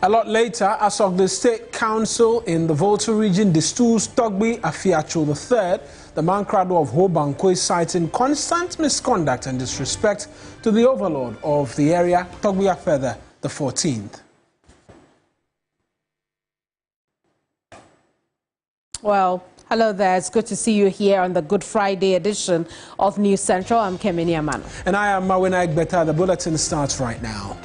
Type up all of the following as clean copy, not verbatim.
A lot later, as of the State Council in the Volta region destools Togbi Afiacho III, the Mankrado of Bawku, citing constant misconduct and disrespect to the overlord of the area, Togbi Afeather the 14th. Well, hello there. It's good to see you here on the Good Friday edition of News Central. I'm Kemini Amano. And I am Mawina Egbeta. The bulletin starts right now.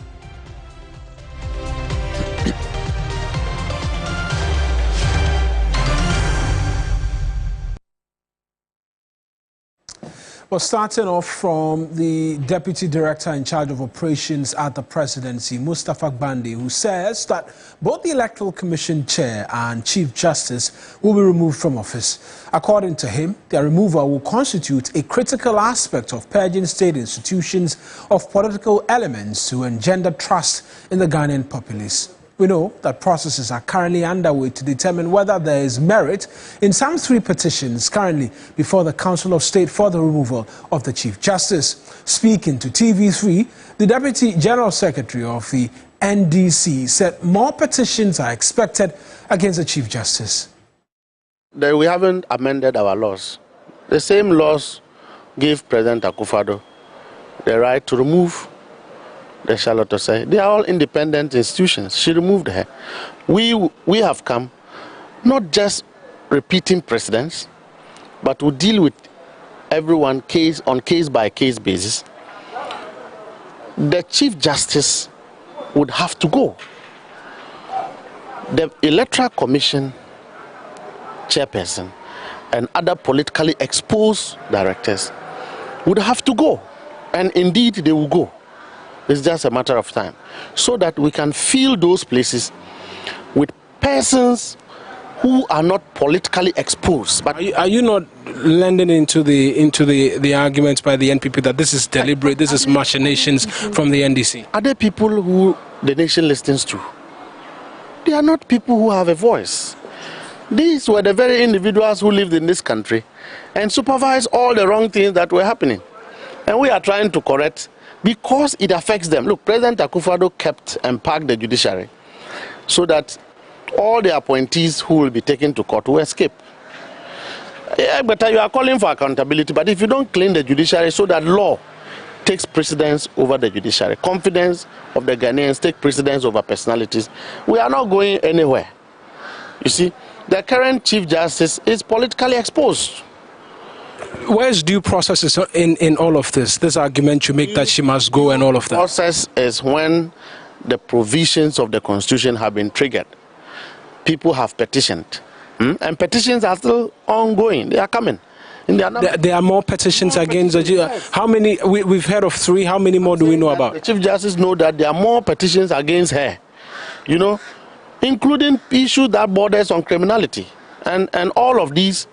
Well, starting off from the Deputy Director in charge of operations at the presidency, Mustafa Gbande, who says that both the Electoral Commission Chair and Chief Justice will be removed from office. According to him, their removal will constitute a critical aspect of purging state institutions of political elements to engender trust in the Ghanaian populace. We know that processes are currently underway to determine whether there is merit in some 3 petitions currently before the Council of State for the removal of the Chief Justice. Speaking to TV3, the Deputy General Secretary of the NDC said more petitions are expected against the Chief Justice. We haven't amended our laws. The same laws give President Akufo-Addo the right to remove the Charlotte say. They are all independent institutions. She removed her. We have come not just repeating precedents, but we deal with everyone case by case basis. The Chief Justice would have to go. The Electoral Commission chairperson and other politically exposed directors would have to go, and indeed they will go. It's just a matter of time, so that we can fill those places with persons who are not politically exposed. But are you not lending into the arguments by the NPP that this is deliberate, this is machinations from the NDC? Are there people who the nation listens to? They are not people who have a voice. These were the very individuals who lived in this country and supervised all the wrong things that were happening, and we are trying to correct. Because it affects them. Look, President Akufo-Addo kept and packed the judiciary so that all the appointees who will be taken to court will escape. Yeah, but you are calling for accountability, but if you don't clean the judiciary so that law takes precedence over the judiciary, confidence of the Ghanaians take precedence over personalities, we are not going anywhere. You see, the current Chief Justice is politically exposed. Where's due process in all of this argument you make that she must go and all of that? Process is when the provisions of the Constitution have been triggered. People have petitioned, and petitions are still ongoing. They are coming. There are more petitions against the... How many? We've heard of 3. How many more do we know about? The Chief Justice knows that there are more petitions against her, you know, including issues that borders on criminality. And all of these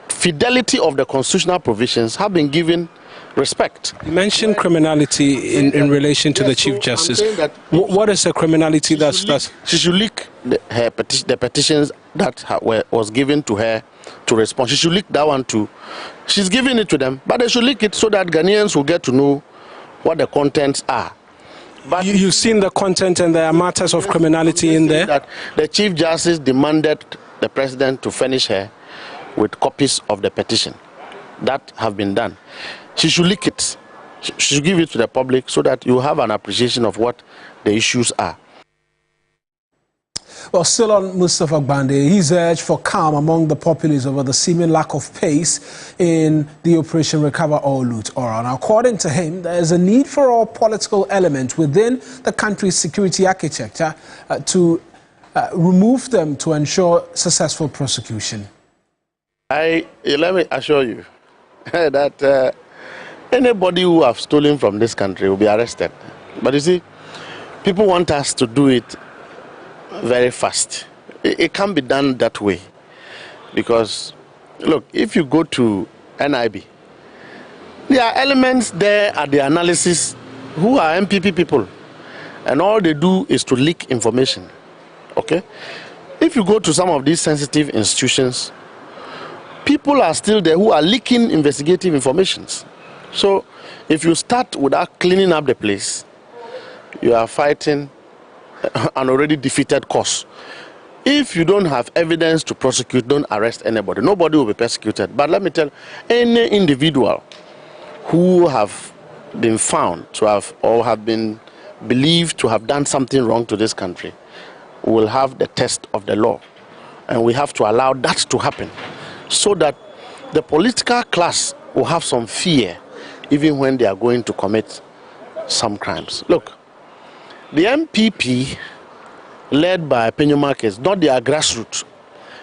fidelity of the constitutional provisions have been given respect. You mentioned criminality in relation to the Chief Justice. What is the criminality that's... She should leak the petitions that was given to her to respond. She should leak that one too. She's giving it to them, but they should leak it so that Ghanaians will get to know what the contents are. But you've seen the content and there are matters of criminality in there? That the Chief Justice demanded the President to furnish her with copies of the petition that have been done. She should leak it. She should give it to the public so that you have an appreciation of what the issues are. Well, still on Mustafa Gbande, he's urged for calm among the populace over the seeming lack of pace in the Operation Recover or Loot Oral. Now, according to him, there is a need for all political elements within the country's security architecture to remove them to ensure successful prosecution. Let me assure you that anybody who have stolen from this country will be arrested. But you see, people want us to do it very fast. It can't be done that way. Because, look, if you go to NIB, there are elements there at the analysis who are MPP people. And all they do is to leak information. Okay? If you go to some of these sensitive institutions, people are still there who are leaking investigative informations. So if you start without cleaning up the place, you are fighting an already defeated cause. If you don't have evidence to prosecute, don't arrest anybody. Nobody will be persecuted. But let me tell you, any individual who have been found to have or have been believed to have done something wrong to this country will have the test of the law. And we have to allow that to happen so that the political class will have some fear even when they are going to commit some crimes. Look, the MPP led by Penyoma is not their grassroots,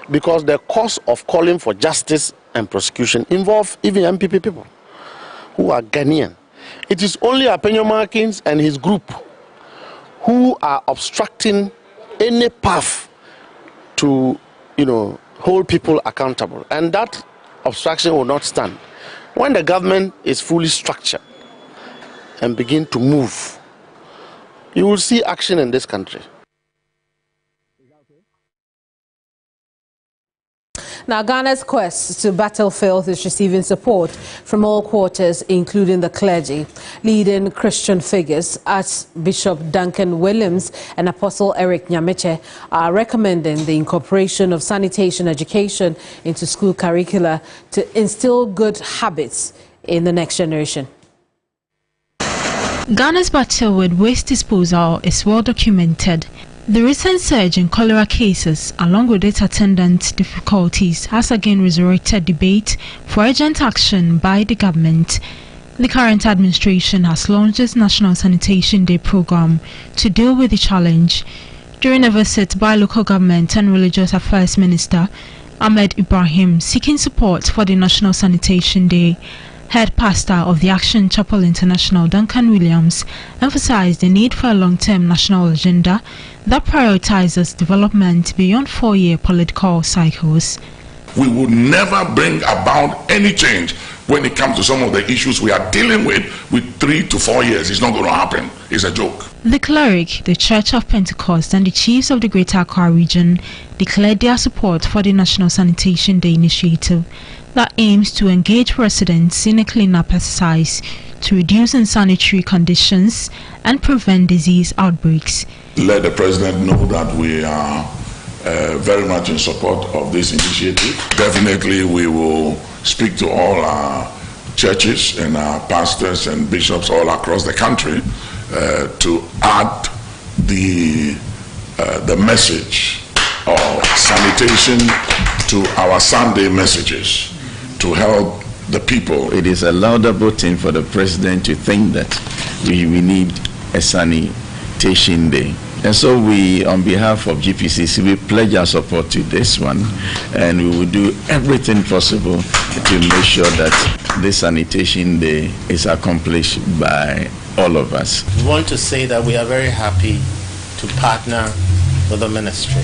because the cause of calling for justice and prosecution involve even MPP people who are Ghanaian. It is only Penyoma and his group who are obstructing any path to, hold people accountable, and that obstruction will not stand. When the government is fully structured and begin to move, you will see action in this country. Now, Ghana's quest to battle filth is receiving support from all quarters, including the clergy. Leading Christian figures, Archbishop Duncan Williams and Apostle Eric Nyamiche, are recommending the incorporation of sanitation education into school curricula to instill good habits in the next generation. Ghana's battle with waste disposal is well documented. The recent surge in cholera cases, along with its attendant difficulties, has again resurrected debate for urgent action by the government. The current administration has launched its National Sanitation Day program to deal with the challenge. During a visit by local government and religious affairs minister Ahmed Ibrahim seeking support for the National Sanitation Day, head pastor of the Action Chapel International, Duncan Williams, emphasized the need for a long-term national agenda that prioritizes development beyond 4-year political cycles. We would never bring about any change when it comes to some of the issues we are dealing with 3 to 4 years. It's not going to happen. It's a joke. The cleric, the Church of Pentecost, and the chiefs of the Greater Accra region declared their support for the National Sanitation Day initiative that aims to engage residents in a clean-up exercise to reduce unsanitary conditions and prevent disease outbreaks. Let the president know that we are very much in support of this initiative. Definitely we will speak to all our churches and our pastors and bishops all across the country to add the message of sanitation to our Sunday messages to help the people. It is a laudable thing for the president to think that we need a sanitation day. And so we, on behalf of GPCC, we pledge our support to this one, and we will do everything possible to make sure that this sanitation day is accomplished by all of us. We want to say that we are very happy to partner with the ministry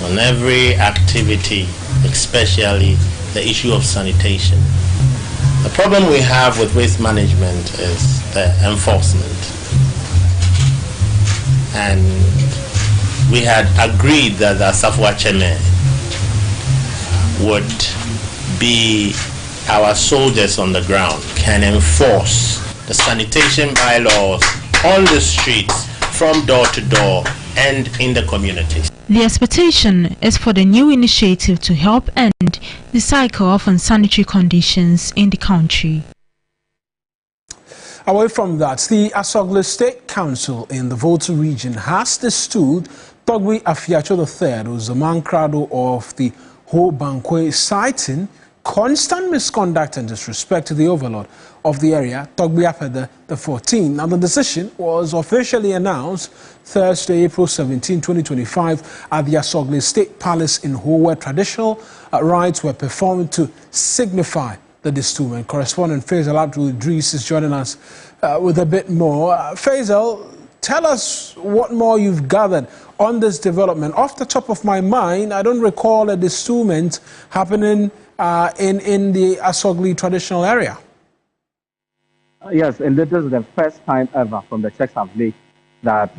on every activity, especially the issue of sanitation. The problem we have with waste management is the enforcement. And we had agreed that the Safwa Cheme would be our soldiers on the ground, can enforce the sanitation bylaws on the streets from door to door and in the communities. The expectation is for the new initiative to help end the cycle of unsanitary conditions in the country. Away from that, the Asogli State Council in the Volta region has destooled Togwi Afiacho III, who is the Mankrado of the Ho Bankwe, citing constant misconduct and disrespect to the overlord of the area, Togbi Apeda the 14th. Now, the decision was officially announced Thursday, April 17, 2025, at the Asogli State Palace in Ho, where traditional rites were performed to signify the destoolment. Correspondent Faisal Abdul Idris is joining us with a bit more. Faisal, tell us what more you've gathered on this development. Off the top of my mind, I don't recall a destoolment happening in the Asogli traditional area. Yes, and this is the first time ever from the checks I've made that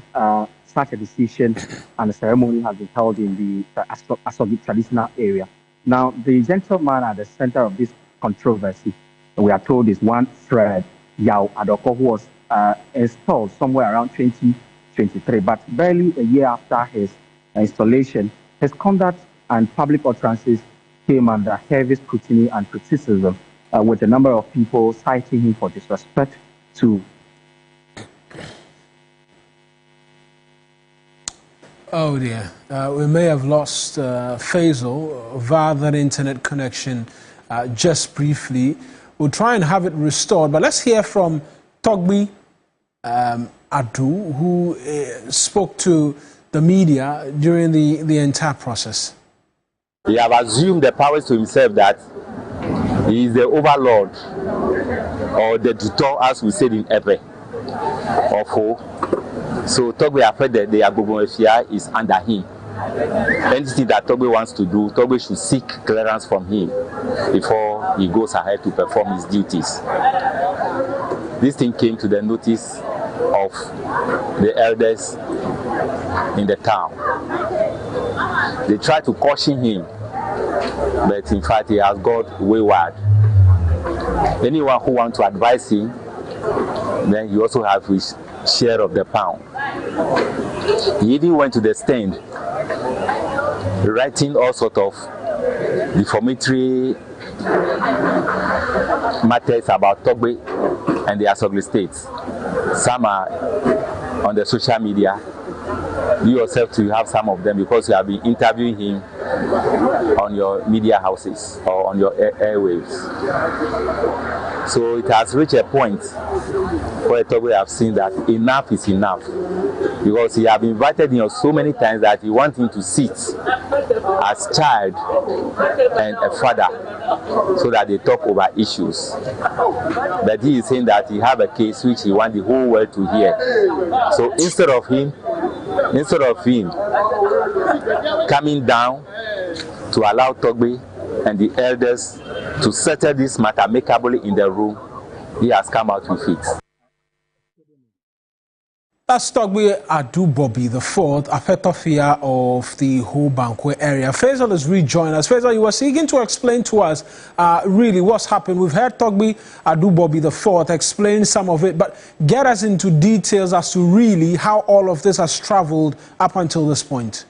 such a decision and a ceremony has been held in the Asogli traditional area. Now, the gentleman at the center of this controversy, we are told, is one Fred Yao Adoko, who was installed somewhere around 2012 2023. But barely a year after his installation, his conduct and public utterances came under heavy scrutiny and criticism, with a number of people citing him for disrespect to. Oh dear, we may have lost Faisal via that internet connection just briefly. We'll try and have it restored, but let's hear from Togbi Adu, who spoke to the media during the entire process. He have assumed the powers to himself that he is the overlord or the tutor, as we said in Epe, of who. So Togbe afraid that the Agbogbo is under him. Anything that Togbe wants to do, Togbe should seek clearance from him before he goes ahead to perform his duties. This thing came to the notice of the elders in the town. They tried to caution him, but in fact he has got wayward. Anyone who wants to advise him, then you also have his share of the pound. He even went to the stand, writing all sorts of defamatory matters about Togbe and the Asogli states. Some are on the social media. You yourself too have some of them because you have been interviewing him on your media houses or on your airwaves. So it has reached a point where Togbe have seen that enough is enough, because he have invited him so many times that he wants him to sit as child and a father so that they talk over issues. But he is saying that he have a case which he wants the whole world to hear. So instead of him coming down to allow Togbe and the elders to settle this matter amicably in the room, he has come out with it. That's Togbe Adu Bobby the fourth, Afetofia of the whole Bawku area. Faisal has rejoined us. Faisal, you were seeking to explain to us really what's happened. We've heard Togbe Adu Bobby the fourth explain some of it, but get us into details as to really how all of this has traveled up until this point.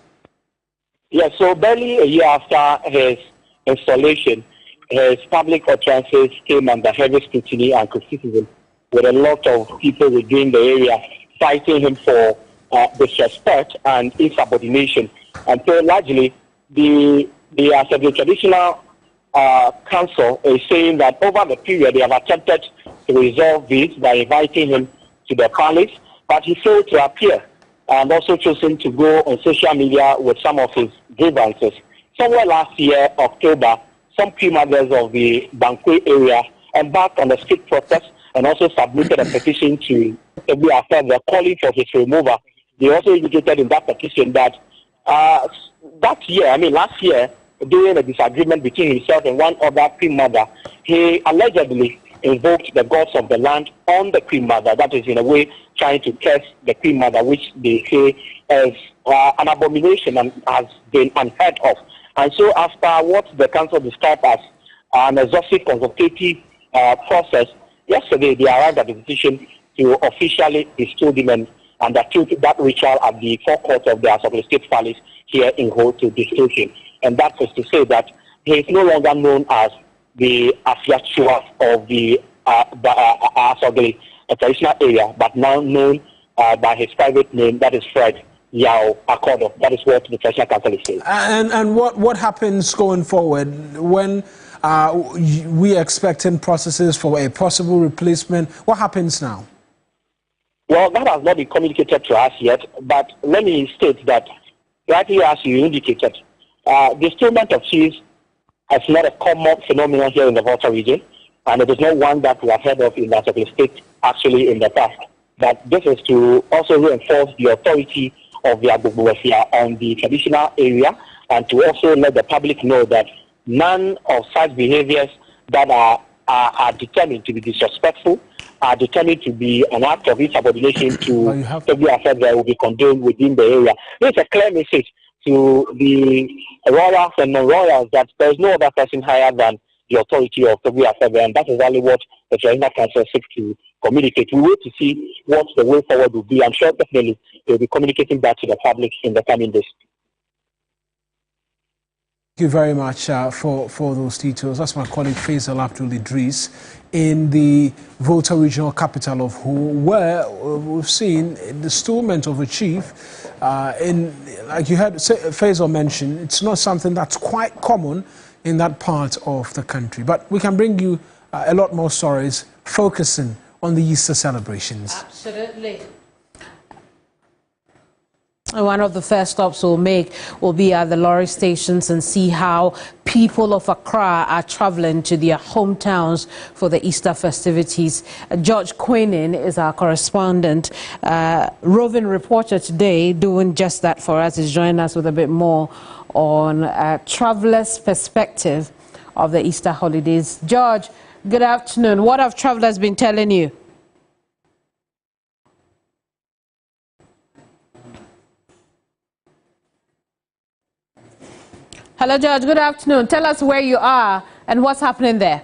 Yeah, so barely a year after his installation, his public utterances came under heavy scrutiny and criticism, with a lot of people within the area citing him for disrespect and insubordination. And so largely, the traditional council is saying that over the period they have attempted to resolve this by inviting him to the palace, but he failed to appear and also chosen to go on social media with some of his grievances. Somewhere last year, October, some key mothers of the Bawku area embarked on a street protest and also submitted a petition to be after the calling for his removal. They also indicated in that petition that last year, during a disagreement between himself and one other queen mother, he allegedly invoked the gods of the land on the queen mother. That is, in a way, trying to curse the queen mother, which they say is an abomination and has been unheard of. And so after what the council described as an exhaustive consultative process, yesterday they arrived at the decision to officially bestow him and undertook that ritual at the forecourt of the Asogli State Palace here in Ho to bestow him. And that is to say that he is no longer known as the Afiachua of the Asogli traditional area, but now known by his private name, that is Fred Yao Akodo. That is what the traditional council is saying. And what happens going forward when we expecting processes for a possible replacement? What happens now? Well, that has not been communicated to us yet, but let me state that, right here as you indicated, destoolment of chiefs is not a common phenomenon here in the Volta region, and it is not one that we have heard of in the Asogli State actually in the past. But this is to also reinforce the authority of the Agbogbo on the traditional area, and to also let the public know that none of such behaviors that are determined to be disrespectful, are determined to be an act of insubordination to every affair that will be condoned within the area. This is a clear message to the royals and non-royals that there is no other person higher than the authority of every affair, and that is exactly what the Traditional Council seeks to communicate. We wait to see what the way forward will be. I'm sure definitely they'll be communicating back to the public in the coming days. Thank you very much for those details. That's my colleague Faisal Abdul Idris in the Volta regional capital of Ho, where we've seen the destoolment of a chief. Like you heard Faisal mention, it's not something that's quite common in that part of the country. But we can bring you a lot more stories focusing on the Easter celebrations. Absolutely. One of the first stops we'll make will be at the lorry stations and see how people of Accra are traveling to their hometowns for the Easter festivities. George Queenan is our correspondent, roving reporter today, doing just that for us. He's joining us with a bit more on travelers' perspective of the Easter holidays. George, good afternoon. What have travelers been telling you? Hello, George. Good afternoon. Tell us where you are and what's happening there.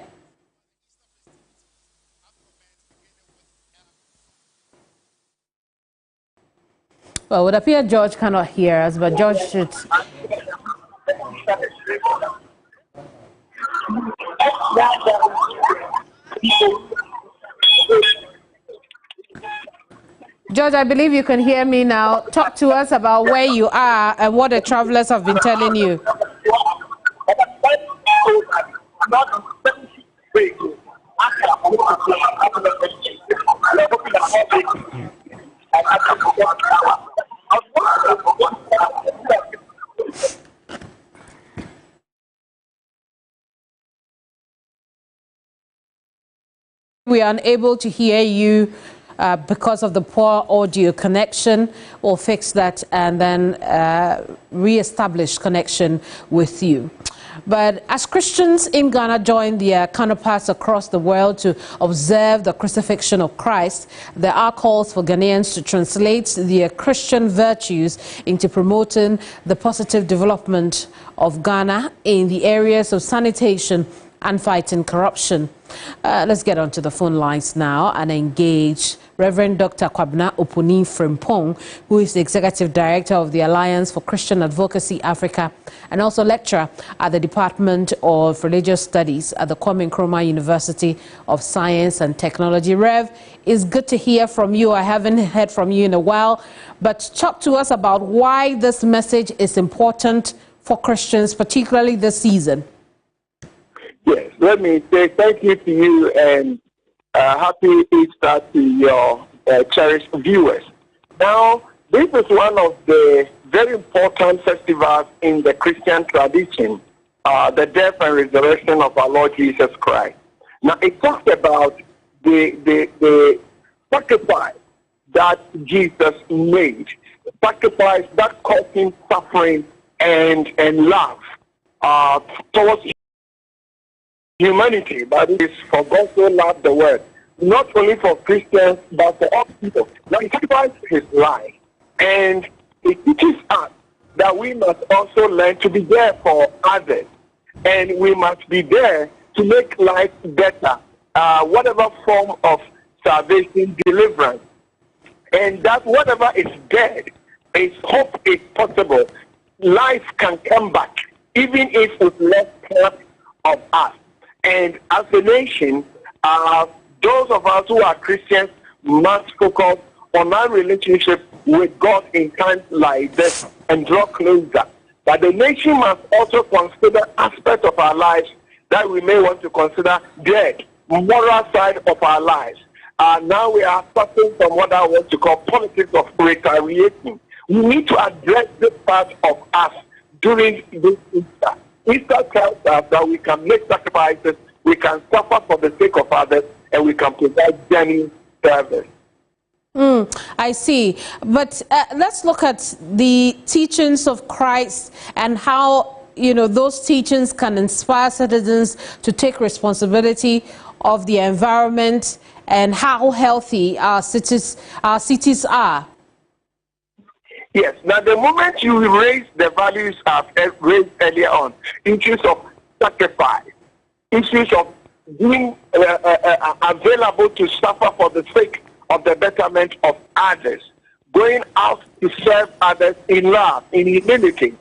Well, it would appear George cannot hear us, but George should. George, I believe you can hear me now. Talk to us about where you are and what the travelers have been telling you. We are unable to hear you because of the poor audio connection. We'll fix that and then re-establish connection with you. But as Christians in Ghana join their counterparts across the world to observe the crucifixion of Christ, there are calls for Ghanaians to translate their Christian virtues into promoting the positive development of Ghana in the areas of sanitation and fighting corruption. Let's get onto the phone lines now and engage Reverend Dr. Kwabena Opuni Frimpong, who is the Executive Director of the Alliance for Christian Advocacy Africa and also lecturer at the Department of Religious Studies at the Kwame Nkrumah University of Science and Technology. Rev, it's good to hear from you. I haven't heard from you in a while, but talk to us about why this message is important for Christians, particularly this season. Yes, let me say thank you to you and happy Easter to your cherished viewers. Now, this is one of the very important festivals in the Christian tradition, the death and resurrection of our Lord Jesus Christ. Now, it talks about the sacrifice that Jesus made, sacrifice that caused him suffering and love towards humanity, but it is for God so loved the world, not only for Christians, but for all people. Now, he sacrificed his life, and it teaches us that we must also learn to be there for others, and we must be there to make life better, whatever form of salvation, deliverance, and that whatever is dead, is hope is possible. Life can come back, even if with less part of us. And as a nation, those of us who are Christians must focus on our relationship with God in times like this and draw closer. But the nation must also consider aspects of our lives that we may want to consider dead, moral side of our lives. Now we are suffering from what I want to call politics of retaliation. We need to address this part of us during this Easter. Easter tells us that we can make sacrifices, we can suffer for the sake of others, and we can provide genuine service. I see. But let's look at the teachings of Christ and how, those teachings can inspire citizens to take responsibility of the environment and how healthy our cities are. Yes. Now, the moment you raise the values I've raised earlier on, issues of sacrifice, issues of being available to suffer for the sake of the betterment of others, going out to serve others in love, in humility,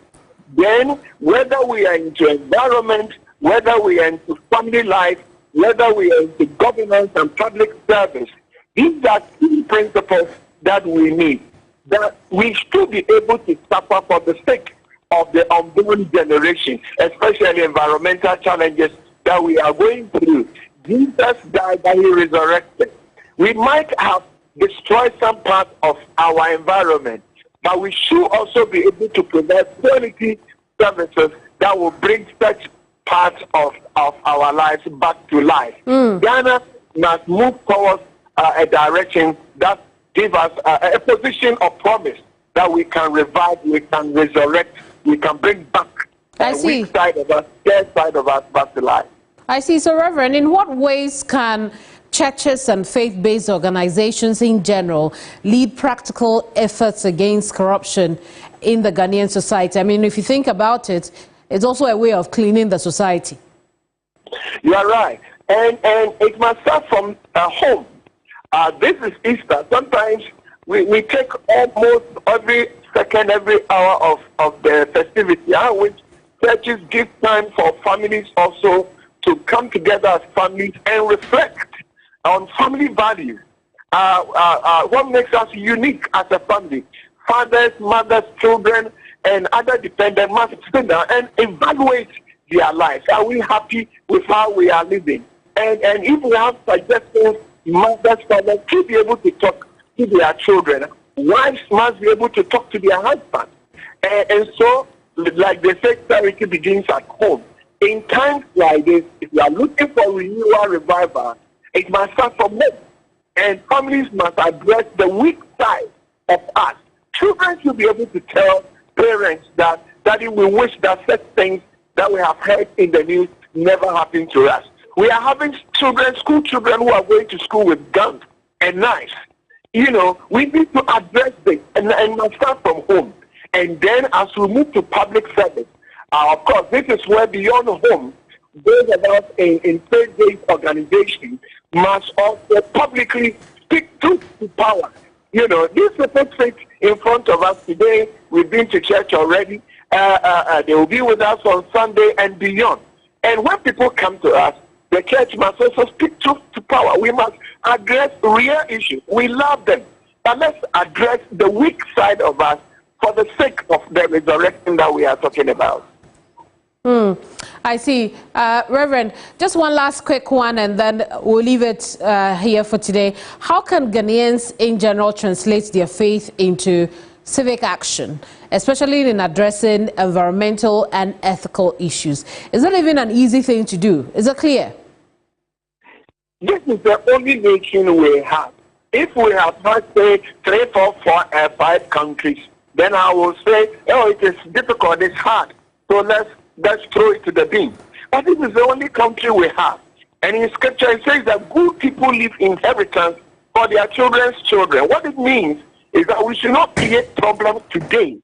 then whether we are into environment, whether we are into family life, whether we are into governance and public service, these are key principles that we need, that we should be able to suffer for the sake of the unborn generation, especially environmental challenges that we are going through. Jesus died and he resurrected. We might have destroyed some part of our environment, but we should also be able to provide quality services that will bring such parts of our lives back to life. Ghana must move towards a direction that gives us a position of promise that we can revive, we can resurrect, we can bring back the weak side of us, dead side of us back to life. I see. So, Reverend, in what ways can churches and faith-based organizations in general lead practical efforts against corruption in the Ghanaian society? I mean, if you think about it, it's also a way of cleaning the society. You are right. And it must start from home. This is Easter. Sometimes we take almost every second, every hour of the festivity, which churches give time for families also to come together as families and reflect on family values. What makes us unique as a family? Fathers, mothers, children, and other dependents must sit down and evaluate their lives. Are we happy with how we are living? And if we have suggestions, mothers, fathers should be able to talk to their children. Wives must be able to talk to their husbands. And so, like they say, charity begins at home. In times like this, if you are looking for renewal, revival, it must start from home. And families must address the weak side of us. Children should be able to tell parents that, Daddy, we wish that such things that we have heard in the news never happened to us. We are having children, school children, who are going to school with guns and knives. You know, we need to address this and must start from home. And then as we move to public service, of course, this is where beyond home, those of us in faith-based organizations must also publicly speak truth to power. You know, these people sit in front of us today. We've been to church already. They will be with us on Sunday and beyond. And when people come to us, the church must also speak truth to power. We must address real issues. We love them. But let's address the weak side of us for the sake of the resurrection that we are talking about. I see. Reverend, just one last quick one and then we'll leave it here for today. How can Ghanaians in general translate their faith into civic action, especially in addressing environmental and ethical issues? Is that even an easy thing to do? Is it clear? This is the only nation we have. If we have had, say, 3, 4, 5 countries, then I will say, oh, it is difficult, it's hard. So let's throw it to the bin. But this is the only country we have. And in scripture it says that good people leave inheritance for their children's children. What it means is that we should not create problems today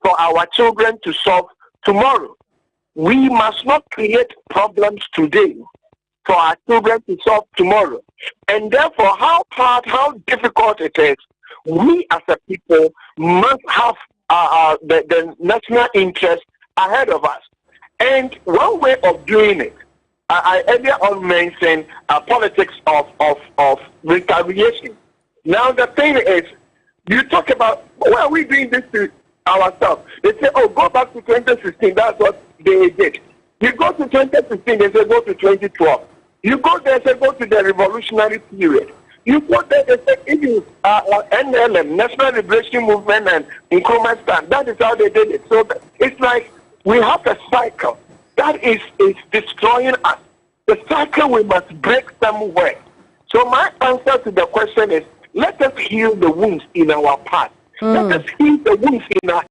for our children to solve tomorrow. We must not create problems today for our children to solve tomorrow. And therefore, how hard, how difficult it is, we as a people must have the national interest ahead of us. And one way of doing it, I earlier on mentioned politics of retaliation. Now the thing is, you talk about, why are we doing this to ourselves? They say, oh, go back to 2016, that's what they did. You go to 2016, they say go to 2012. You go there, they say go to the revolutionary period. You go there, they say if you NLM, National Liberation Movement, and Nkrumah stand, that is how they did it. So it's like we have a cycle that is destroying us. The cycle we must break somewhere. So my answer to the question is, let us heal the wounds in our past. Let us heal the wounds in our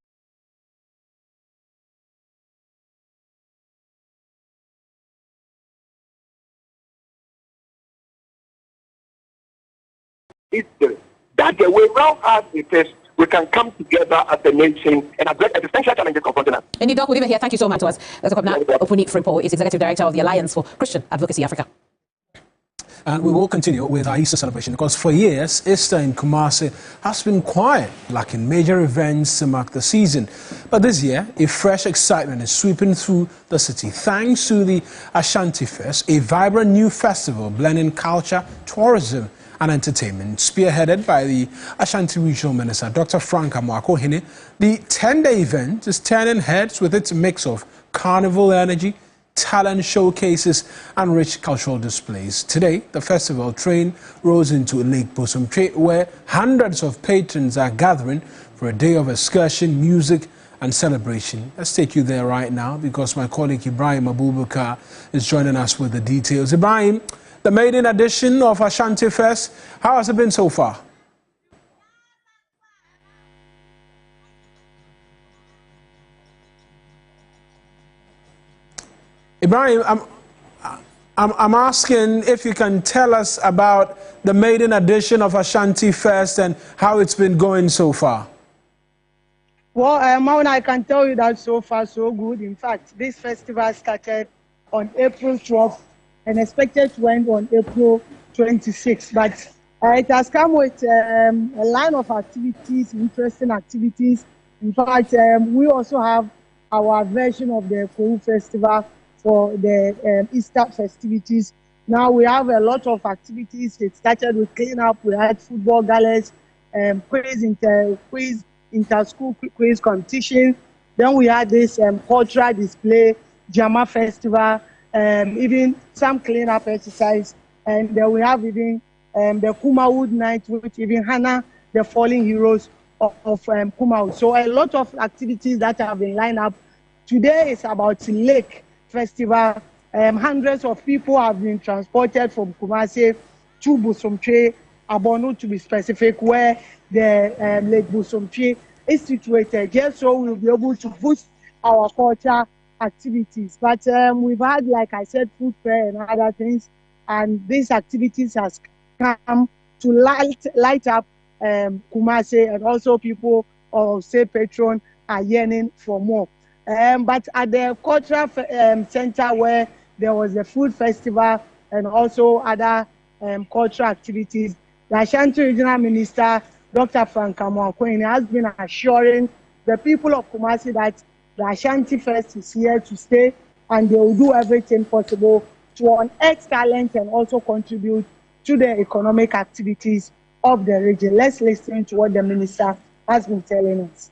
history. That's the way round as it is. We can come together as a nation and address existential challenges confronting us. Indeed, Doc, we'll leave it here. Thank you so much to us. Dr. Opuni Frimpong is Executive Director of the Alliance for Christian Advocacy Africa. And we will continue with our Easter celebration because for years, Easter in Kumasi has been quiet, lacking major events to mark the season. But this year, a fresh excitement is sweeping through the city thanks to the AshantiFest, a vibrant new festival blending culture, tourism, and entertainment, spearheaded by the Ashanti Regional Minister, Dr. Frank Amoako-Hene. The 10-day event is turning heads with its mix of carnival energy, talent showcases, and rich cultural displays. Today, the festival train rolls into Lake Bosomtwe, where hundreds of patrons are gathering for a day of excursion, music, and celebration. Let's take you there right now because my colleague Ibrahim Abubakar is joining us with the details. Ibrahim, the maiden edition of AshantiFest, how has it been so far? Ibrahim, I'm asking if you can tell us about the maiden edition of AshantiFest and how it's been going so far. Well, Mauna, I can tell you that so far so good. In fact, this festival started on April 12th and expected to end on April 26th. But it has come with a line of activities, interesting activities. In fact, we also have our version of the Kwahu Festival for the Easter festivities. Now we have a lot of activities. It started with cleanup. We had football galas, quiz, inter-school quiz competition. Then we had this cultural display, Jama Festival, even some cleanup exercise. And then we have even the Kumawood night, which even Hannah, the fallen heroes of Kumawood. So a lot of activities that have been lined up. Today is about Lake Festival. Hundreds of people have been transported from Kumasi to Bosomtwe, Abono to be specific, where the Lake Bosomtwe is situated. Just so we'll be able to boost our culture activities. But we've had, like I said, food fair and other things, and these activities has come to light up Kumasi, and also people, or say patron, are yearning for more. But at the cultural center where there was a food festival and also other cultural activities, the Ashanti Regional Minister, Dr. Frank Amoako-Hene, has been assuring the people of Kumasi that the AshantiFest is here to stay and they will do everything possible to unearth talent and also contribute to the economic activities of the region. Let's listen to what the minister has been telling us.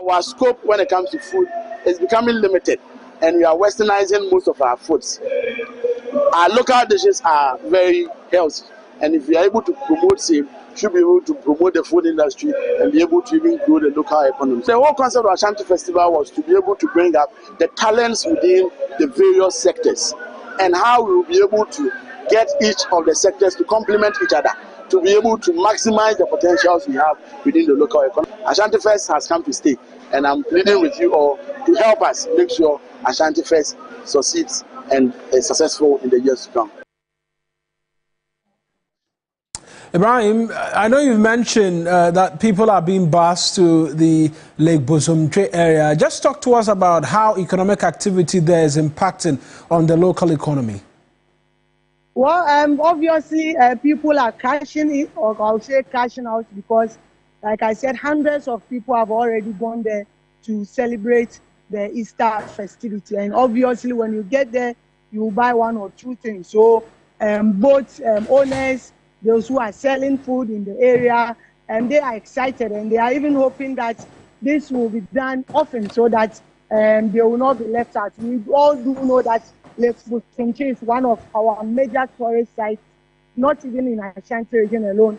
Our scope when it comes to food is becoming limited, and we are westernizing most of our foods. Our local dishes are very healthy, and if we are able to promote same, should be able to promote the food industry and be able to even grow the local economy. The whole concept of Ashanti Festival was to be able to bring up the talents within the various sectors and how we will be able to get each of the sectors to complement each other, to be able to maximize the potentials we have within the local economy. AshantiFest has come to stay, and I'm pleading with you all to help us make sure AshantiFest succeeds and is successful in the years to come. Ibrahim, I know you've mentioned that people are being bused to the Lake Bosomtwe area. Just talk to us about how economic activity there is impacting on the local economy. Well, obviously, people are cashing in, or I'll say cashing out, because, like I said, hundreds of people have already gone there to celebrate the Easter festivity. And obviously, when you get there, you buy one or two things. So both owners, those who are selling food in the area, and they are excited, and they are even hoping that this will be done often so that they will not be left out. We all do know that Lake Bosomtwe is one of our major tourist sites, not even in Ashanti region alone,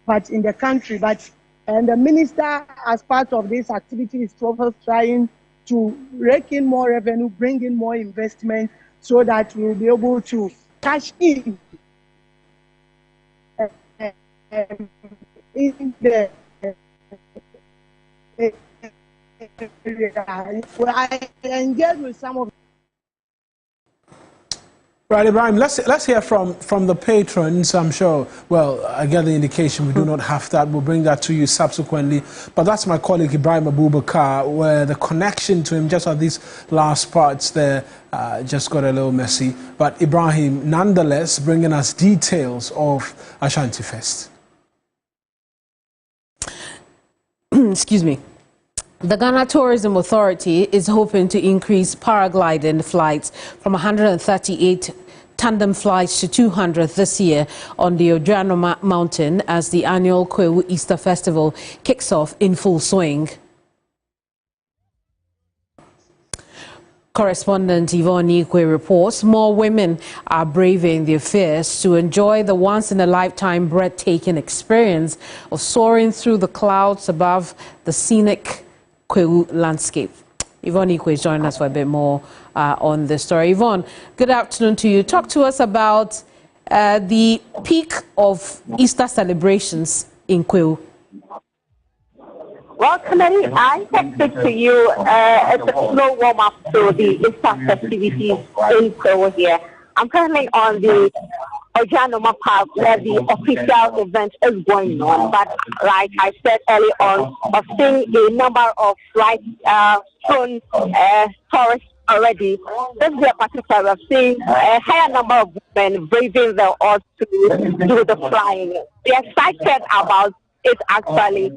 but in the country. But the minister, as part of this activity, is also trying to rake in more revenue, bring in more investment, so that we will be able to cash in the area. I engage with some of Right, Ibrahim, let's hear from the patrons. I'm sure, well, I get the indication we do not have that. We'll bring that to you subsequently. But that's my colleague Ibrahim Abubakar, where the connection to him just at these last parts there just got a little messy. But Ibrahim, nonetheless, bringing us details of AshantiFest. Excuse me. The Ghana Tourism Authority is hoping to increase paragliding flights from 138 tandem flights to 200 this year on the Ojuanoma Mountain as the annual Kwahu Easter Festival kicks off in full swing. Correspondent Yvonne Ikwe reports more women are braving their fears to enjoy the once-in-a-lifetime breathtaking experience of soaring through the clouds above the scenic Kwahu landscape. Yvonne Ikwe is joining us for a bit more on this story. Yvonne, good afternoon to you. Talk to us about the peak of Easter celebrations in Kwahu. Well, Kennedy, I texted to you it's a slow warm-up to the Easter festivities in Kwahu here. I'm currently on the Ojuanoma Park where the official event is going on. But like I said earlier on, I've seen a number of thrown tourists already. This year particularly, I've seen a higher number of women braving the odds to do the flying. They're excited about it actually,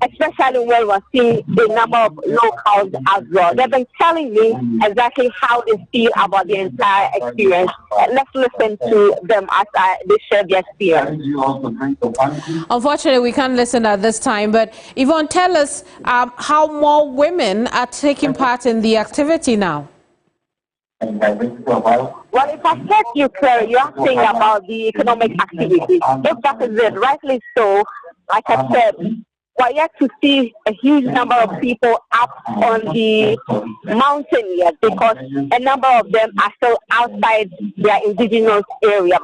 especially when we're seeing a number of locals as well. They've been telling me exactly how they feel about the entire experience. Let's listen to them as they share their experience. Unfortunately, we can't listen at this time, but Yvonne, tell us how more women are taking part in the activity now. Well, if I get you clear, you're asking about the economic activity. If that is it, rightly so. Like I said, we're yet to see a huge number of people up on the mountain yet because a number of them are still outside their indigenous area.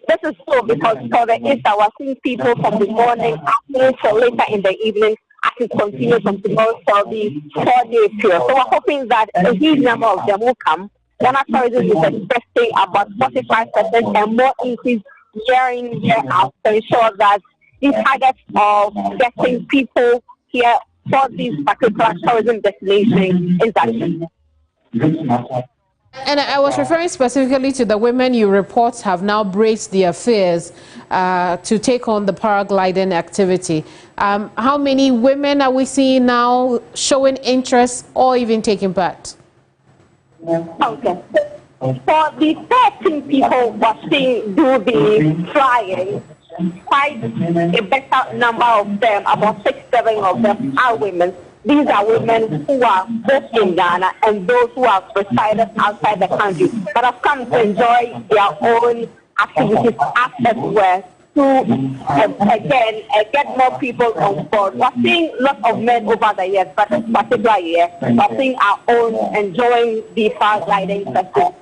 This is so because for the Easter, we're seeing people from the morning, afternoon, till later in the evening, as it continues from tomorrow till the 4-day period. So we're hoping that a huge number of them will come. Ghana Tourism is expecting about 45% and more increase year in, year out to ensure that the target of getting people here for this particular tourism destination is achieved. And I was referring specifically to the women you report have now braced their fears to take on the paragliding activity. How many women are we seeing now showing interest or even taking part? Okay. For the 13 people watching do the flying, quite a better number of them, about 6-7 of them are women. These are women who are both in Ghana and those who have resided outside the country, but have come to enjoy their own activities as well to, again, get more people on board. We're seeing lots of men over the years, but this particular year, we're seeing our own enjoying the paragliding festival.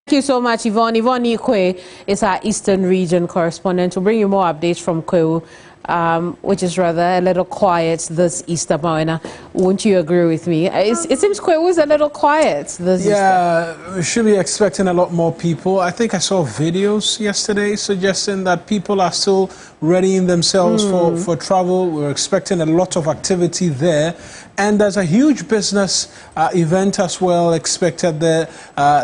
Thank you so much, Yvonne. Yvonne Ikwe is our Eastern Region correspondent. We'll bring you more updates from Kwahu, which is rather a little quiet this Easter morning. Won't you agree with me? It seems Kwahu is a little quiet this Easter. Yeah, we should be expecting a lot more people. I think I saw videos yesterday suggesting that people are still readying themselves for travel. We're expecting a lot of activity there. And there's a huge business event as well expected there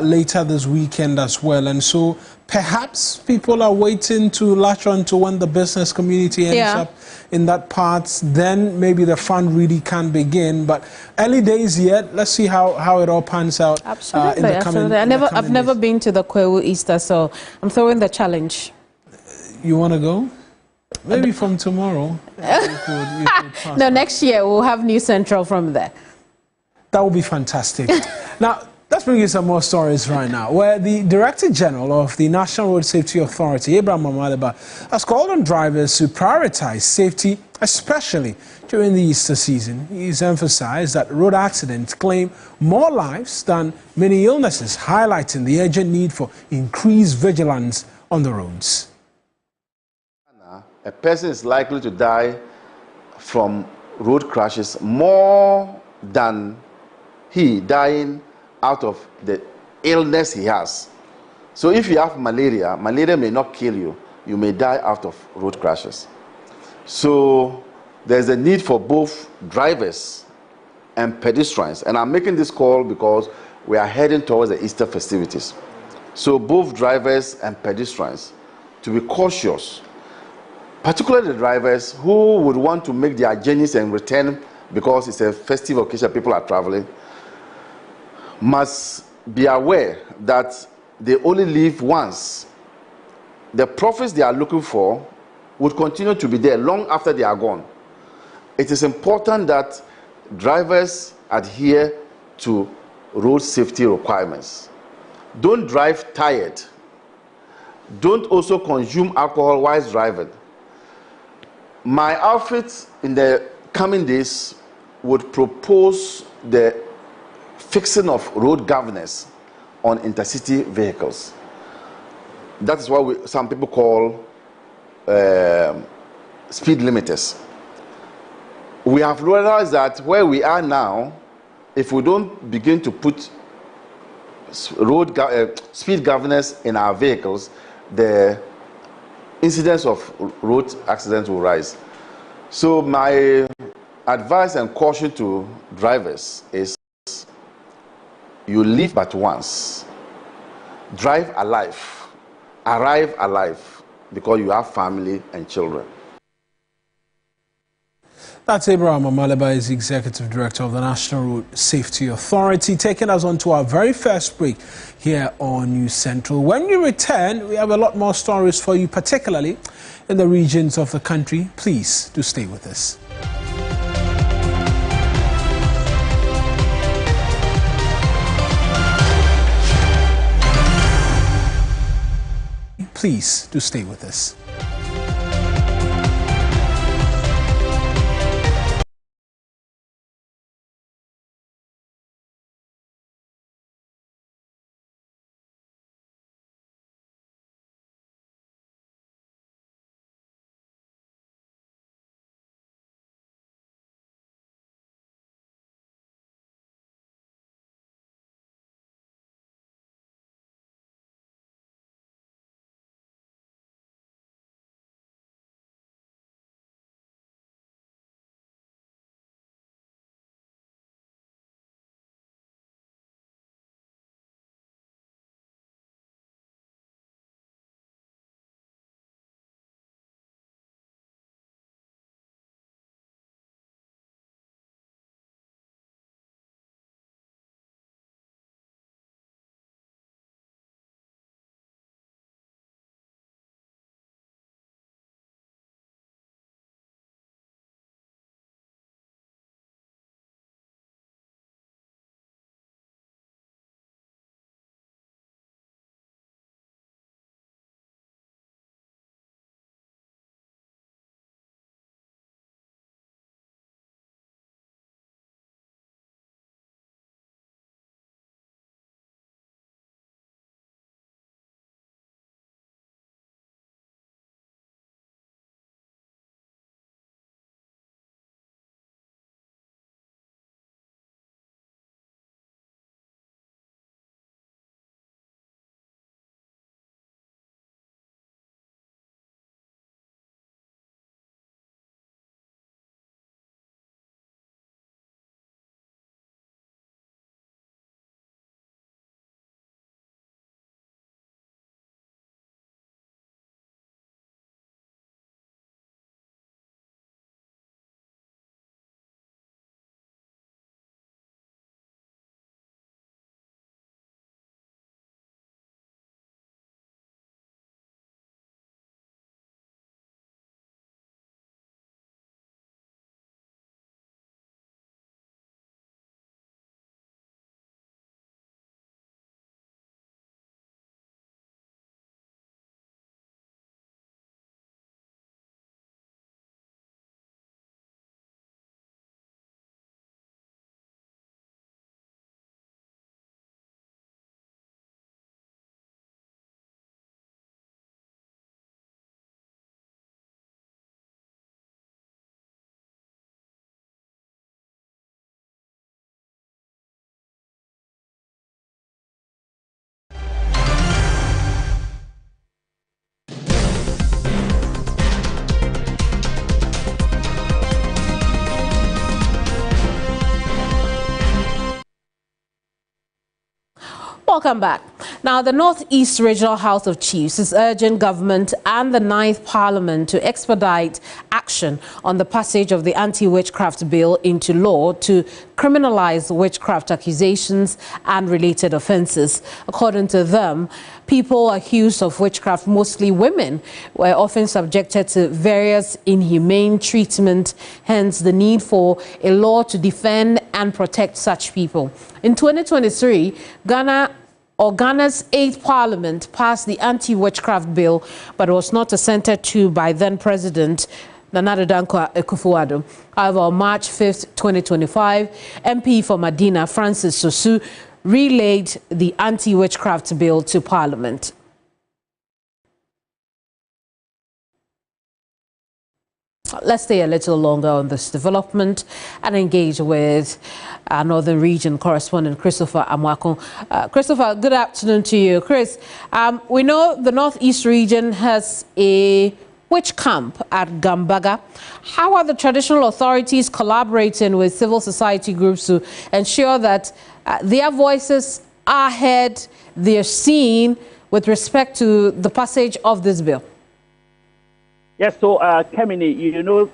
later this weekend as well. And so perhaps people are waiting to latch on to when the business community ends up in that part. Then maybe the fun really can begin. But early days yet. Let's see how it all pans out. Absolutely, in the coming, I've never been to the Kwahu Easter, so I'm throwing the challenge. You want to go? Maybe from tomorrow. you could no, next year we'll have New Central from there. That would be fantastic. Now, let's bring you some more stories right now, where the Director General of the National Road Safety Authority, Abraham Mamadeba, has called on drivers to prioritize safety, especially during the Easter season. He's emphasized that road accidents claim more lives than many illnesses, highlighting the urgent need for increased vigilance on the roads. A person is likely to die from road crashes more than he dying out of the illness he has. So if you have malaria, malaria may not kill you. You may die out of road crashes. So there's a need for both drivers and pedestrians. And I'm making this call because we are heading towards the Easter festivities. So both drivers and pedestrians to be cautious, particularly the drivers who would want to make their journeys and return because it's a festive occasion, people are traveling, must be aware that they only live once. The profits they are looking for would continue to be there long after they are gone. It is important that drivers adhere to road safety requirements. Don't drive tired. Don't also consume alcohol while driving. My outfit in the coming days would propose the fixing of road governance on intercity vehicles. That is what some people call speed limiters. We have realized that where we are now, if we don't begin to put speed governance in our vehicles, the incidence of road accidents will rise. So my advice and caution to drivers is you live but once. Drive alive, arrive alive, because you have family and children. That's Abraham Amaleba, is the Executive Director of the National Road Safety Authority, taking us on to our very first break here on News Central. When we return, we have a lot more stories for you, particularly in the regions of the country. Please do stay with us. Please do stay with us. Welcome back. Now, the Northeast Regional House of Chiefs is urging government and the 9th Parliament to expedite action on the passage of the Anti-Witchcraft Bill into law to criminalize witchcraft accusations and related offences. According to them, people accused of witchcraft, mostly women, were often subjected to various inhumane treatment, hence the need for a law to defend and protect such people. In 2023, Ghana's 8th Parliament passed the Anti-Witchcraft Bill, but was not assented to by then-President Nana Addo Akufo-Addo. However, on March 5th, 2025, MP for Medina, Francis Sosu, relayed the Anti-Witchcraft Bill to Parliament. Let's stay a little longer on this development and engage with our Northern Region correspondent, Christopher Amwako. Christopher, good afternoon to you. Chris, we know the Northeast region has a witch camp at Gambaga. How are the traditional authorities collaborating with civil society groups to ensure that their voices are heard, they're seen with respect to the passage of this bill? Yes, so Kemini, you know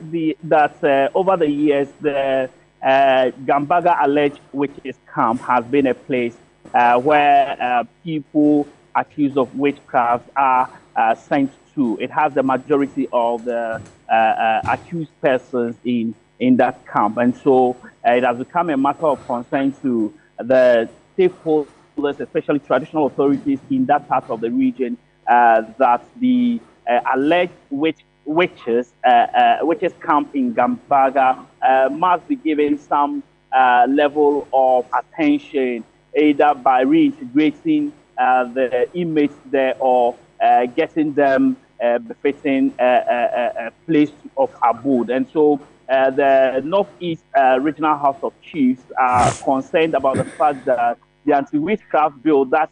that over the years, the Gambaga alleged witches camp has been a place where people accused of witchcraft are sent to. It has the majority of the accused persons in that camp, and so it has become a matter of concern to the stakeholders, especially traditional authorities in that part of the region, that the alleged witches camp in Gambaga must be given some level of attention, either by reintegrating the inmates there or getting them befitting a place of abode. And so the Northeast Regional House of Chiefs are concerned about the fact that the Anti-Witchcraft Bill that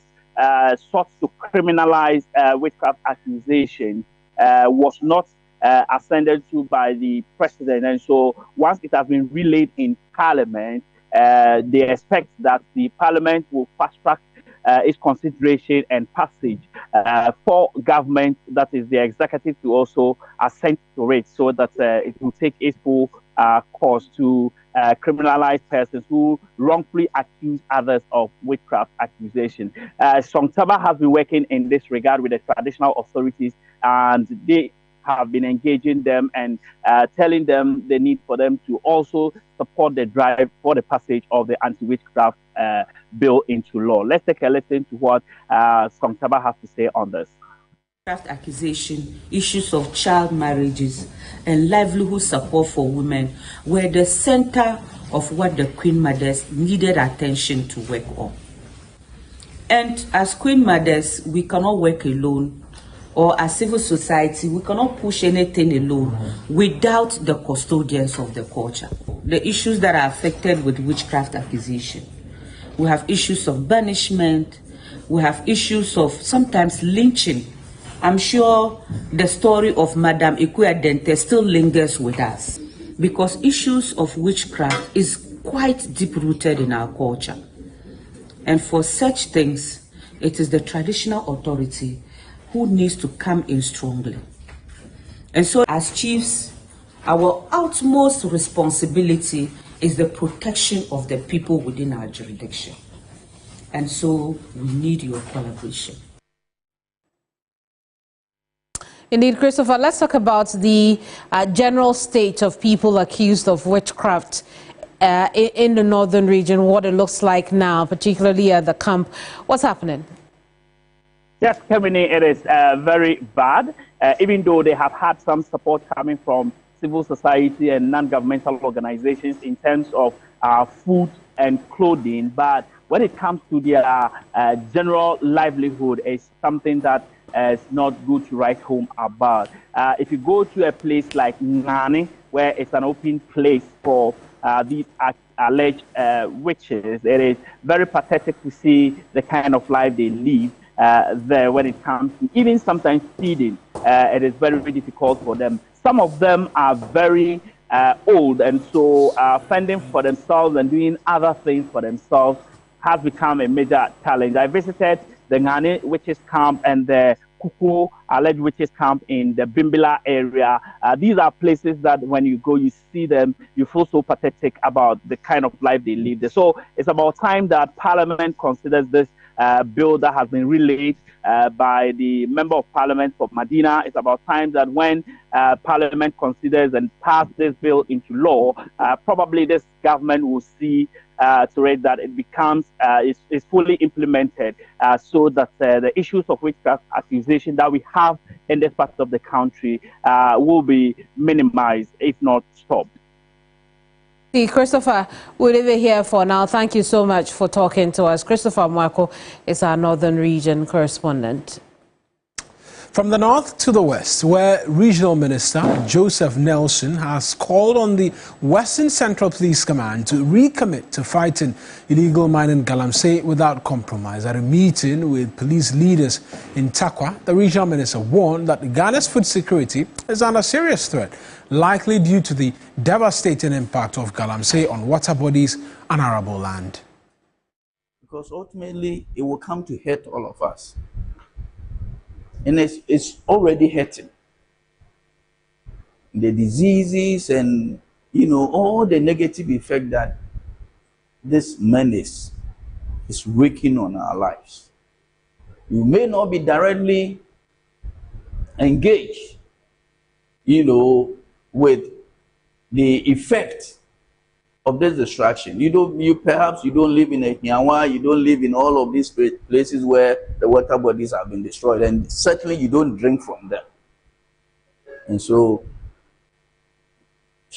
sought to criminalize witchcraft accusation was not ascended to by the president, and so once it has been relayed in Parliament, they expect that the Parliament will fast track its consideration and passage for government, that is the executive, to also assent to it, so that it will take its full course to criminalize persons who wrongfully accuse others of witchcraft accusation. Songtaba has been working in this regard with the traditional authorities, and they have been engaging them and telling them the need for them to also support the drive for the passage of the Anti-Witchcraft Bill into law. Let's take a listen to what Songtaba has to say on this. Witchcraft accusation, issues of child marriages, and livelihood support for women were the center of what the Queen Mothers needed attention to work on. And as Queen Mothers, we cannot work alone, or as civil society, we cannot push anything alone without the custodians of the culture. The issues that are affected with witchcraft accusation. We have issues of banishment. We have issues of sometimes lynching. I'm sure the story of Madame Ikuya still lingers with us, because issues of witchcraft is quite deep-rooted in our culture. And for such things, it is the traditional authority who needs to come in strongly. And so as chiefs, our utmost responsibility is the protection of the people within our jurisdiction. And so we need your collaboration. Indeed, Christopher, let's talk about the general state of people accused of witchcraft in the northern region, what it looks like now, particularly at the camp. What's happening? Yes, Kemini, it is very bad, even though they have had some support coming from civil society and non-governmental organizations in terms of food and clothing. But when it comes to their general livelihood, it's something that is not good to write home about. If you go to a place like Ngani, where it's an open place for these alleged witches, it is very pathetic to see the kind of life they live there when it comes to even sometimes feeding. It is very, very difficult for them. Some of them are very old, and so fending for themselves and doing other things for themselves has become a major challenge. I visited the Ngani witches camp and the Kuku alleged witches camp in the Bimbila area. These are places that when you go, you see them, you feel so pathetic about the kind of life they live there. So it's about time that Parliament considers this bill that has been relayed by the Member of Parliament for Medina. It's about time that when Parliament considers and pass this bill into law, probably this government will see to it that it becomes is fully implemented, so that the issues of witchcraft accusation that we have in this part of the country will be minimized, if not stopped. Christopher, we'll leave it here for now. Thank you so much for talking to us. Christopher Mwako is our Northern Region correspondent. From the north to the west, where Regional Minister Joseph Nelson has called on the Western Central Police Command to recommit to fighting illegal mining galamsey without compromise. At a meeting with police leaders in Takwa, the Regional Minister warned that Ghana's food security is under serious threat, likely due to the devastating impact of galamsey on water bodies and arable land. Because ultimately, it will come to hurt all of us. And it's already hurting. The diseases and, all the negative effect that this menace is wreaking on our lives. You may not be directly engaged, with the effect of this distraction. Perhaps you don't live in a Nyanwa, you don't live in all of these places where the water bodies have been destroyed, and certainly you don't drink from them. And so,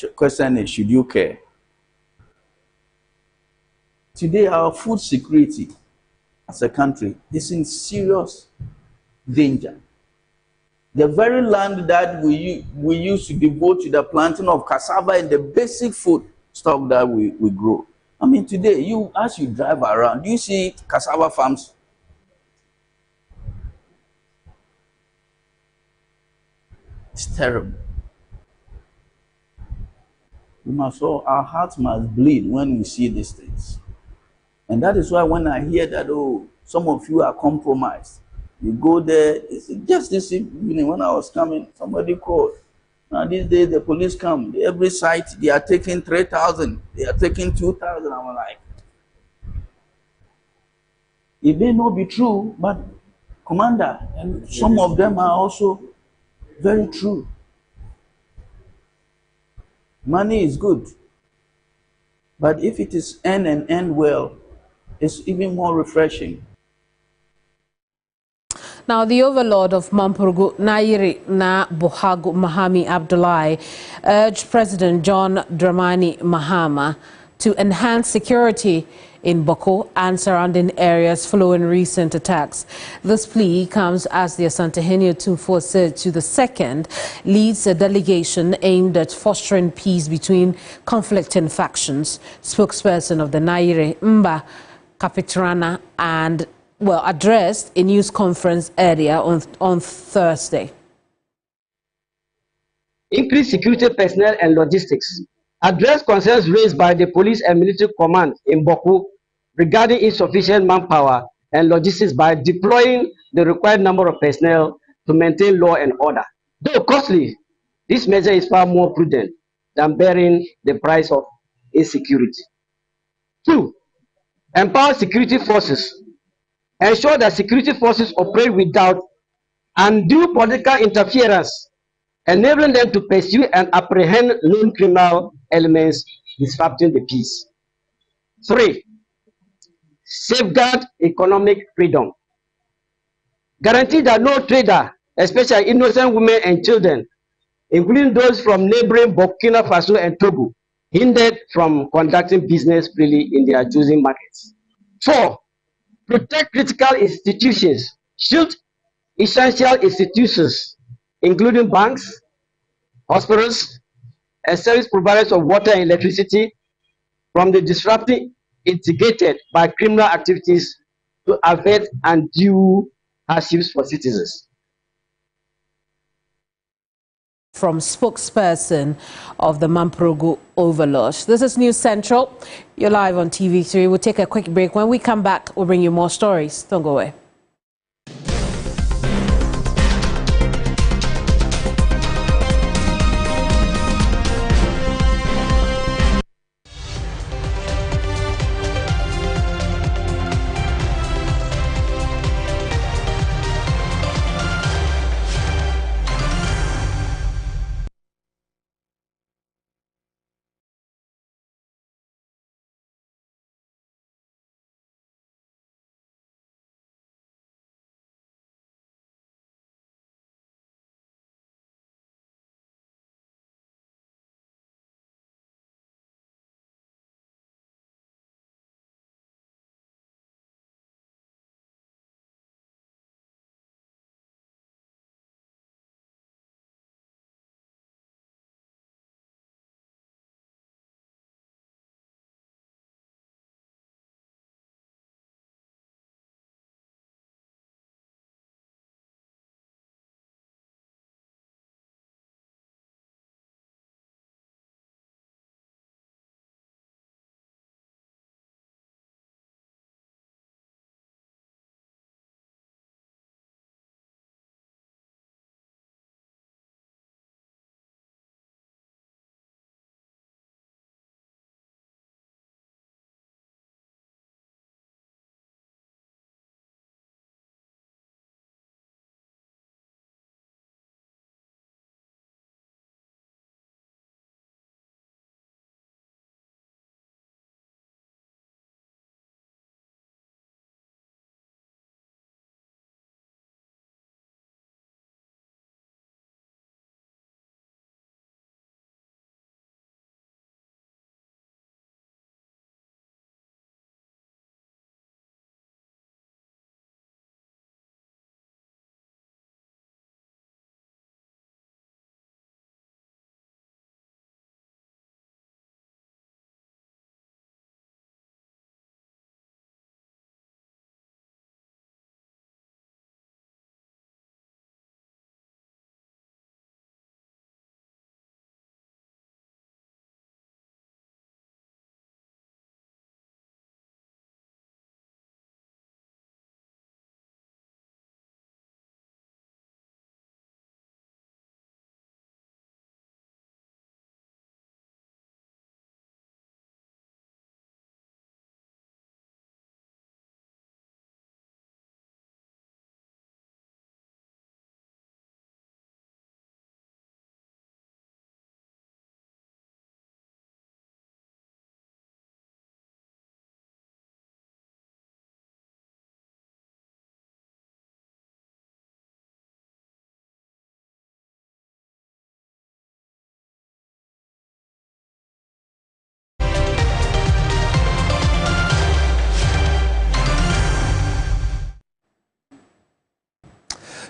the question is, should you care? Today, our food security as a country is in serious danger. The very land that we used to devote to the planting of cassava and the basic food stock that we grow. I mean, today, as you drive around, you see cassava farms. It's terrible. Our hearts must bleed when we see these things. And that is why when I hear that, some of you are compromised, you go there. Just this evening when I was coming, somebody called. Now these days the police come, every site they are taking 3,000, they are taking 2,000. I'm like, it may not be true, but Commander, and some of them are also very true. Money is good, but if it is end well, it's even more refreshing. Now, the overlord of Mampurgu, Nairi Na Bohagu Mahami Abdullahi, urged President John Dramani Mahama to enhance security in Bawku and surrounding areas following recent attacks. This plea comes as the Asantehene 242 leads a delegation aimed at fostering peace between conflicting factions. Spokesperson of the Nairi, Mba Kapitrana, and addressed a news conference earlier on Thursday. Increased security personnel and logistics. Address concerns raised by the police and military command in Bawku regarding insufficient manpower and logistics by deploying the required number of personnel to maintain law and order. Though costly, this measure is far more prudent than bearing the price of insecurity. 2. Empower security forces. Ensure that security forces operate without undue political interference, enabling them to pursue and apprehend known criminal elements disrupting the peace. 3. Safeguard economic freedom. Guarantee that no trader, especially innocent women and children, including those from neighboring Burkina Faso and Togo, hindered from conducting business freely in their choosing markets. 4. Protect critical institutions. Shield essential institutions, including banks, hospitals, and service providers of water and electricity, from the disruption instigated by criminal activities to avert undue hardships for citizens. from spokesperson of the Mamprogo Overlord. This is News Central. You're live on TV3. We'll take a quick break. When we come back, we'll bring you more stories. Don't go away.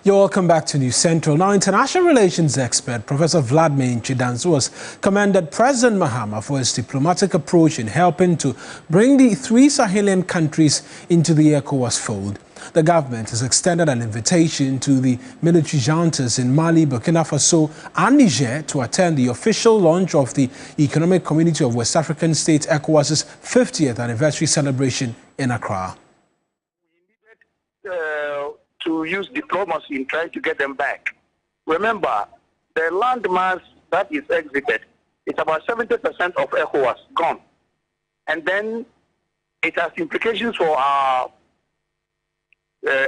You're welcome back to News Central. Now, international relations expert Professor Vladimir Chidanzu has commended President Mahama for his diplomatic approach in helping to bring the 3 Sahelian countries into the ECOWAS fold. The government has extended an invitation to the military juntas in Mali, Burkina Faso and Niger to attend the official launch of the Economic Community of West African States ECOWAS's 50th anniversary celebration in Accra. To use diplomacy in trying to get them back. Remember, the landmass that is exited, it's about 70% of ECOWAS gone. And then it has implications for our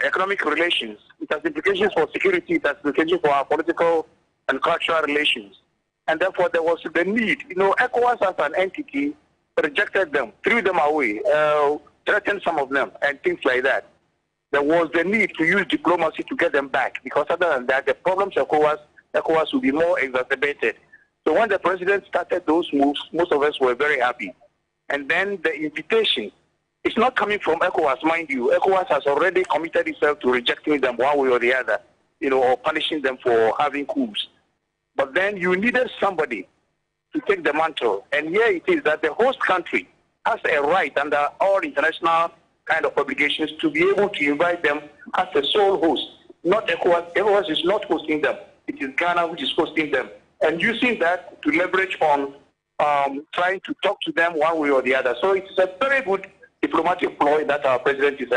economic relations. It has implications for security. It has implications for our political and cultural relations. And therefore, there was the need. You know, ECOWAS as an entity rejected them, threw them away, threatened some of them, and things like that. There was the need to use diplomacy to get them back, because other than that, the problems of ECOWAS will be more exacerbated. So when the president started those moves, most of us were very happy. And then the invitation, it's not coming from ECOWAS, mind you. ECOWAS has already committed itself to rejecting them one way or the other, you know, or punishing them for having coups. But then you needed somebody to take the mantle. And here it is that the host country has a right under all international kind of obligations to be able to invite them as a sole host. Not ECOWAS. ECOWAS is not hosting them. It is Ghana which is hosting them. and using that to leverage on trying to talk to them one way or the other. So it's a very good diplomatic ploy that our president is.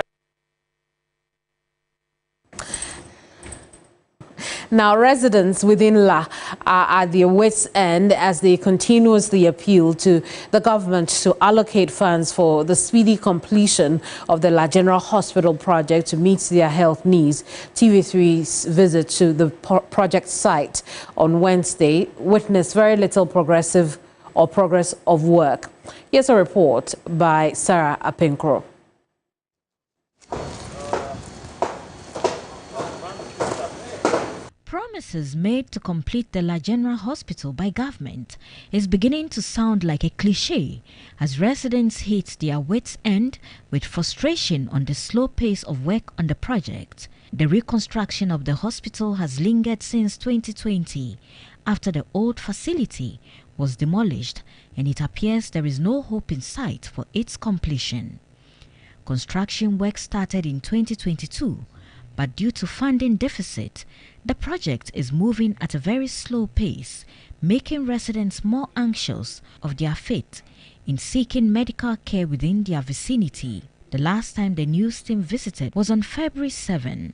Now, residents within La are at their wits' end as they continuously appeal to the government to allocate funds for the speedy completion of the La General Hospital project to meet their health needs. TV3's visit to the project site on Wednesday witnessed very little progress of work. Here's a report by Sarah Apenkro. Promises made to complete the La General Hospital by government is beginning to sound like a cliche as residents hit their wits' end with frustration on the slow pace of work on the project. The reconstruction of the hospital has lingered since 2020 after the old facility was demolished, and it appears there is no hope in sight for its completion. Construction work started in 2022, but due to funding deficit, the project is moving at a very slow pace, making residents more anxious of their fate in seeking medical care within their vicinity. The last time the news team visited was on February 7.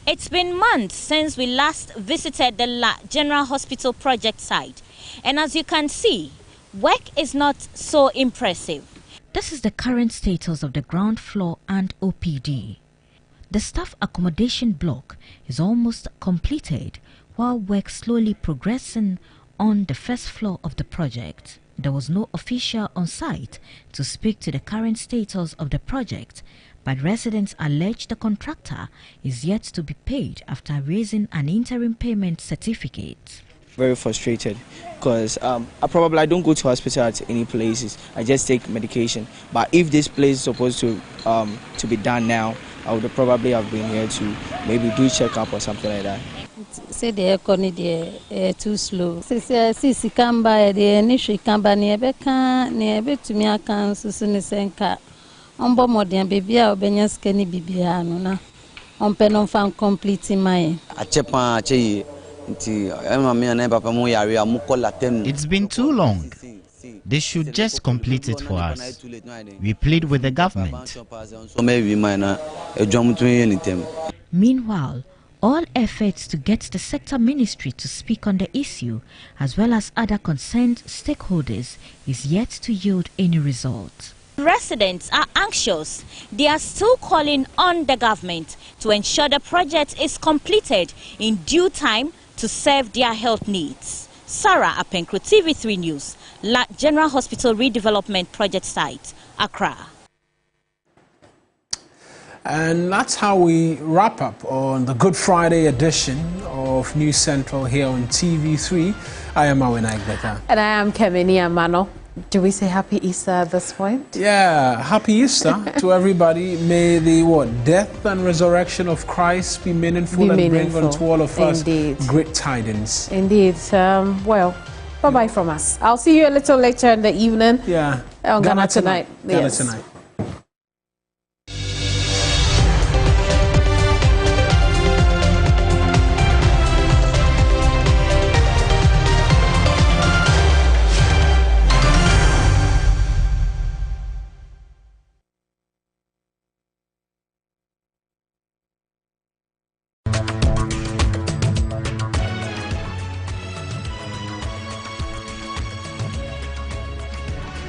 It's been months since we last visited the La General Hospital project site, and as you can see, work is not so impressive. This is the current status of the ground floor and OPD. The staff accommodation block is almost completed, while work slowly progressing on the first floor of the project. There was no official on site to speak to the current status of the project, but residents allege the contractor is yet to be paid after raising an interim payment certificate. Very frustrated because I don't go to hospital at any places. I just take medication. But if this place is supposed to be done now, I would probably have been here to maybe do checkup or something like that. Say the aircon too slow. Say can buy the initial company to me account senka. Ombo modern baby or benyas kenny bibiano na. On pen on fan complete my. It's been too long. They should just complete it for us. We plead with the government. Meanwhile, all efforts to get the sector ministry to speak on the issue, as well as other concerned stakeholders, is yet to yield any result. Residents are anxious. They are still calling on the government to ensure the project is completed in due time to serve their health needs. Sarah Apenkro, TV3 News, La General Hospital Redevelopment Project Site, Accra. And that's how we wrap up on the Good Friday edition of News Central here on TV3. I am Awena Igbeta. And I am Kemini Amano. Do we say Happy Easter at this point? Yeah, Happy Easter to everybody. May the death and resurrection of Christ be meaningful and bring unto all of us great tidings. Indeed. Well, bye-bye from us. I'll see you a little later in the evening. Yeah. On Ghana Tonight. Ghana Tonight.